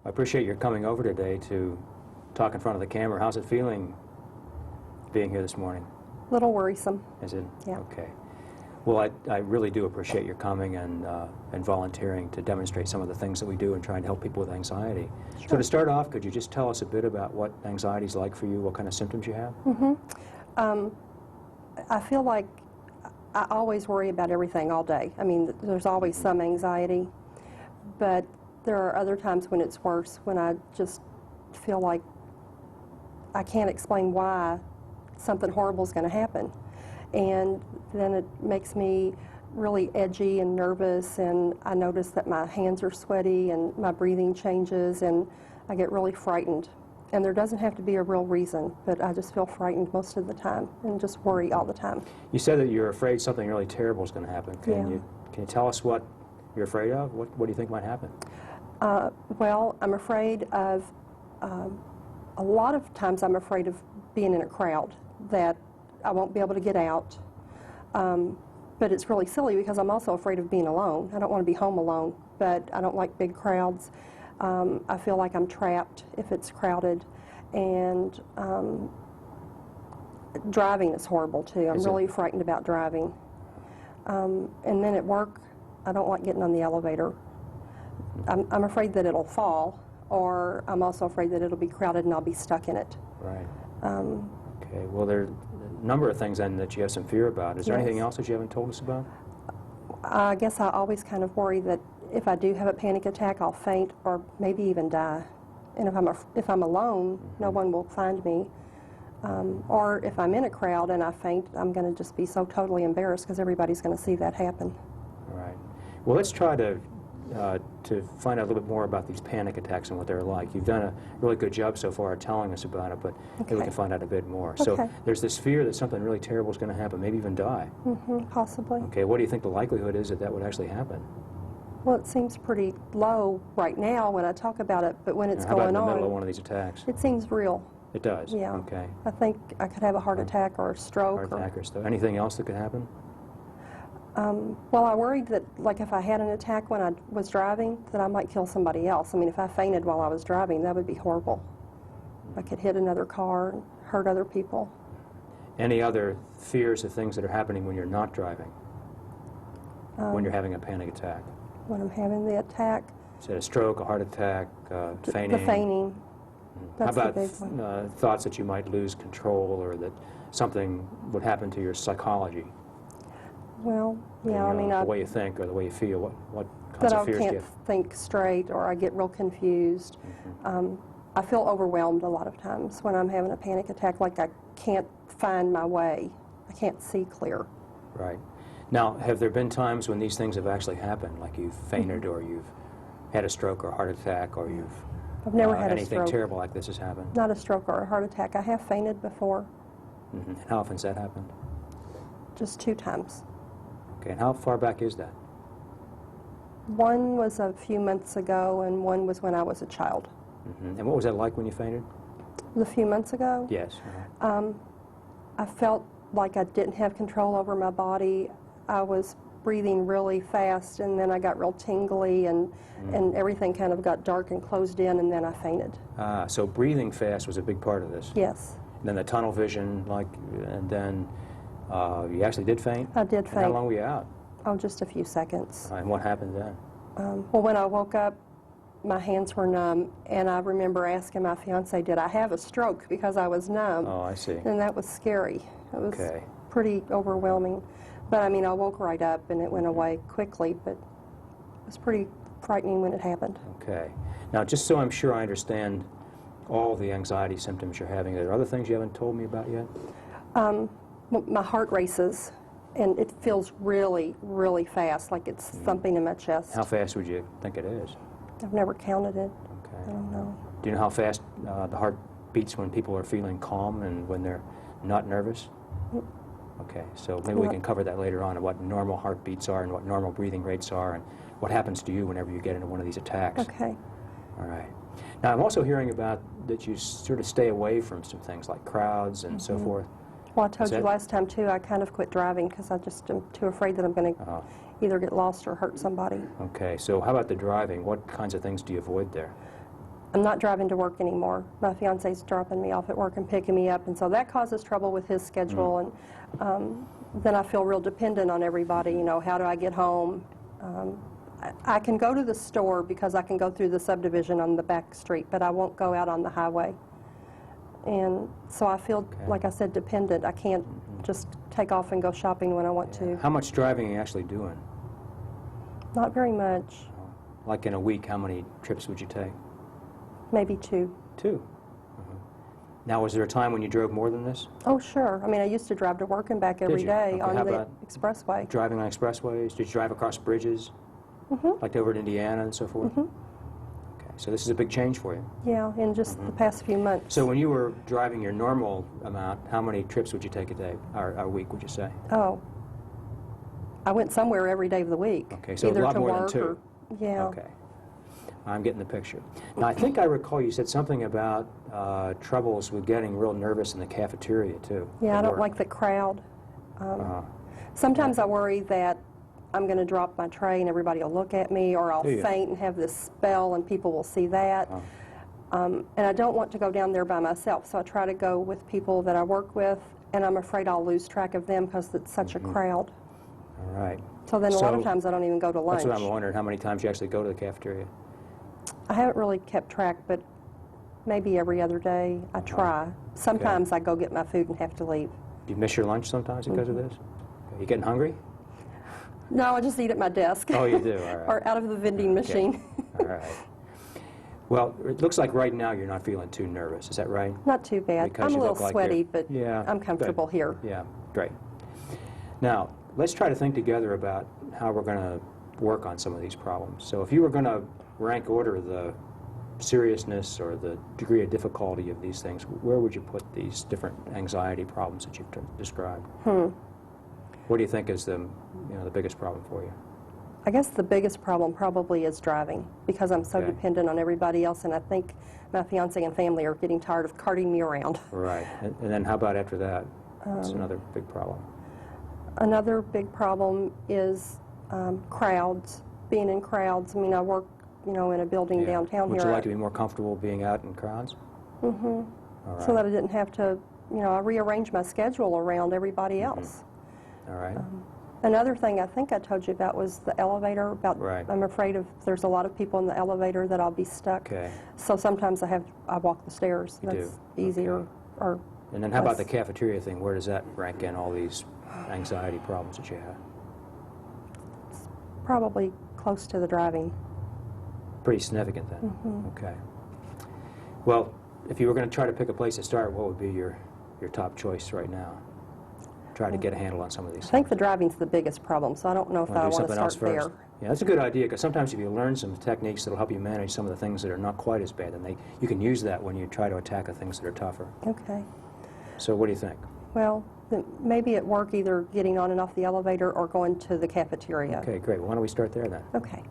I appreciate your coming over today to talk in front of the camera. How's it feeling being here this morning? A little worrisome. Is it? Yeah. Okay. Well, I really do appreciate your coming and volunteering to demonstrate some of the things that we do and trying to help people with anxiety. Sure. So to start off, could you just tell us a bit about what anxiety is like for you, what kind of symptoms you have? I feel like I always worry about everything all day. I mean, there's always some anxiety, but there are other times when it's worse, when I just feel like I can't explain why something horrible is going to happen. And then it makes me really edgy and nervous, and I notice that my hands are sweaty and my breathing changes, and I get really frightened. And there doesn't have to be a real reason, but I just feel frightened most of the time and just worry all the time. You said that you're afraid something really terrible is going to happen. Can you tell us what you're afraid of? What do you think might happen? Well, I'm afraid of, a lot of times I'm afraid of being in a crowd, that I won't be able to get out. But it's really silly because I'm also afraid of being alone. I don't want to be home alone, but I don't like big crowds. I feel like I'm trapped if it's crowded. And driving is horrible too. I'm really frightened about driving. And then at work, I don't like getting on the elevator. I'm afraid that it'll fall, or I'm also afraid that it'll be crowded and I'll be stuck in it. Right. Okay. Well, there are a number of things then that you have some fear about. Is there anything else that you haven't told us about? I guess I always kind of worry that if I do have a panic attack, I'll faint or maybe even die. And if I'm alone, no one will find me. Or if I'm in a crowd and I faint, I'm going to just be so totally embarrassed because everybody's going to see that happen. Right. Well, let's try to find out a little bit more about these panic attacks and what they're like. You've done a really good job so far telling us about it, but maybe we can find out a bit more. So there's this fear that something really terrible is going to happen, maybe even die. Possibly. Okay, what do you think the likelihood is that that would actually happen? Well, it seems pretty low right now when I talk about it, but when it's How about going in the middle on, of one of these attacks? it seems real. It does? Yeah. Okay. I think I could have a heart attack or a stroke. Heart attack or stuff. Anything else that could happen? Well, I worried that, like, if I had an attack when I was driving, that I might kill somebody else. I mean, if I fainted while I was driving, that would be horrible. I could hit another car and hurt other people. Any other fears of things that are happening when you're not driving? When you're having a panic attack? When I'm having the attack? Is it a stroke, a heart attack, fainting? The fainting. That's How about the big one. Thoughts that you might lose control or that something would happen to your psychology? Well, yeah, I mean, the way you think or the way you feel. What kinds that of I fears do you can't have? think straight, or I get real confused. I feel overwhelmed a lot of times when I'm having a panic attack, like I can't find my way. I can't see clear. Right. Now, have there been times when these things have actually happened, like you've fainted or you've had a stroke or a heart attack or you've I've never had a anything stroke. terrible like this has happened? Not a stroke or a heart attack. I have fainted before, And how often has that happened? just 2 times. Okay, and how far back is that? One was a few months ago, and one was when I was a child. And what was that like when you fainted? A few months ago, Yes. I felt like I didn't have control over my body. I was breathing really fast, and then I got real tingly, and everything kind of got dark and closed in, and then I fainted. So breathing fast was a big part of this. Yes. And then the tunnel vision, and then you actually did faint? I did And faint. how long were you out? Oh, just a few seconds. And what happened then? Well, when I woke up, my hands were numb, and I remember asking my fiance, did I have a stroke, because I was numb. Oh, I see. And that was scary. It was Okay. pretty overwhelming. But I mean, I woke right up and it went away quickly, but it was pretty frightening when it happened. Okay. Now, just so I'm sure I understand all the anxiety symptoms you're having, are there other things you haven't told me about yet? Well, my heart races, and it feels really, really fast, like it's thumping in my chest. How fast would you think it is? I've never counted it. Okay. I don't know. Do you know how fast the heart beats when people are feeling calm and when they're not nervous? Okay, so maybe we can cover that later on, and what normal heartbeats are and what normal breathing rates are and what happens to you whenever you get into one of these attacks. Okay. All right. Now, I'm also hearing about that you sort of stay away from some things like crowds and so forth. Well, I told you last time, too, I kind of quit driving because I just am too afraid that I'm going to either get lost or hurt somebody. Okay, so how about the driving? What kinds of things do you avoid there? I'm not driving to work anymore. My fiance's dropping me off at work and picking me up, and so that causes trouble with his schedule. And then I feel real dependent on everybody. You know, how do I get home? I can go to the store because I can go through the subdivision on the back street, but I won't go out on the highway. And so I feel, like I said, dependent. I can't just take off and go shopping when I want to. How much driving are you actually doing? Not very much. Like in a week, how many trips would you take? Maybe 2. 2. Now, was there a time when you drove more than this? Oh, sure. I mean, I used to drive to work and back every you? day Okay, on how the about expressway. Driving on expressways? Did you drive across bridges? Like over in Indiana and so forth? Okay, so this is a big change for you. Yeah, in just the past few months. So when you were driving your normal amount, how many trips would you take a day, or a week, would you say? Oh, I went somewhere every day of the week. Okay, so a either lot to more than work 2. Or, yeah. Okay. I'm getting the picture. Now, I think I recall you said something about troubles with getting real nervous in the cafeteria, too. Yeah, I at don't work. like the crowd. Sometimes I worry that I'm going to drop my tray and everybody will look at me, or I'll Do you? faint and have this spell and people will see that. And I don't want to go down there by myself, so I try to go with people that I work with, and I'm afraid I'll lose track of them because it's such a crowd. All right. So then a lot of So, times I don't even go to lunch. That's what I'm wondering, how many times you actually go to the cafeteria? I haven't really kept track, but maybe every other day I try. Sometimes I go get my food and have to leave. Do you miss your lunch sometimes because of this? You getting hungry? No, I just eat at my desk. Oh, you do? All right. Or out of the vending machine. All right. Well, it looks like right now you're not feeling too nervous. Is that right? Not too bad. Because I'm a you little look like sweaty, you're- but Yeah, I'm comfortable good. here. Yeah, great. Now, let's try to think together about how we're going to work on some of these problems. So if you were going to rank order the seriousness or the degree of difficulty of these things, where would you put these different anxiety problems that you've described? What do you think is the biggest problem for you? I guess the biggest problem probably is driving, because I'm so Okay. dependent on everybody else, and I think my fiance and family are getting tired of carting me around. Right. And then how about after that? That's another big problem. Another big problem is crowds, being in crowds. I mean, I work, in a building downtown Would here. you like to be more comfortable being out in crowds? All right. So that I didn't have to, I rearrange my schedule around everybody else. All right. Another thing I think I told you about was the elevator. Right. I'm afraid there's a lot of people in the elevator that I'll be stuck. Okay. So sometimes I walk the stairs. You do. That's easier. Okay. Or And then how about the less. cafeteria thing? Where does that rank in all these anxiety problems that you have? Probably close to the driving. Pretty significant then. Okay. Well, if you were going to try to pick a place to start, what would be your top choice right now? Try to get a handle on some of these I think things. the driving's the biggest problem, so I don't know if I Want to do want to something start else there. first? Yeah, that's a good idea, because sometimes if you learn some techniques that'll help you manage some of the things that are not quite as bad, then you can use that when you try to attack the things that are tougher. Okay. So what do you think? Well, then maybe at work either getting on and off the elevator or going to the cafeteria. Okay, great. Well, why don't we start there then? Okay.